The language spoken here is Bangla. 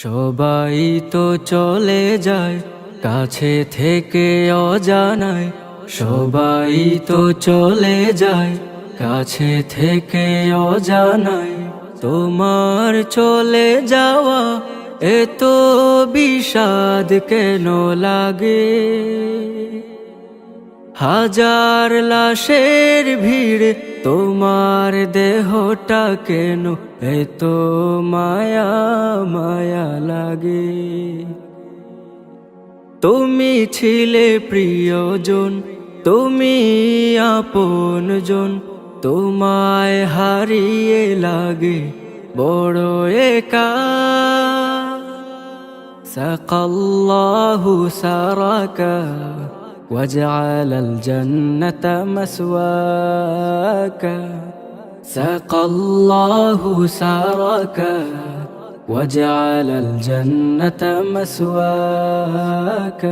সবাই তো চলে যায় কাছে থেকে অজানায়, সবাই তো চলে যায় কাছে থেকে অজানায়। তোমার চলে যাওয়া এত বিষাদ কেন লাগে? হাজার লাশের ভিড়, তোমার দেহটা কেন এত মায়া মায়া লাগে? তুমি ছিলে প্রিয়জন, তুমি আপনজন, তোমায় হারিয়ে লাগে বড় একা। সাকাল্লাহু সারাকা وجعل الجنة مسواك، سقى الله سارك وجعل الجنة مسواك.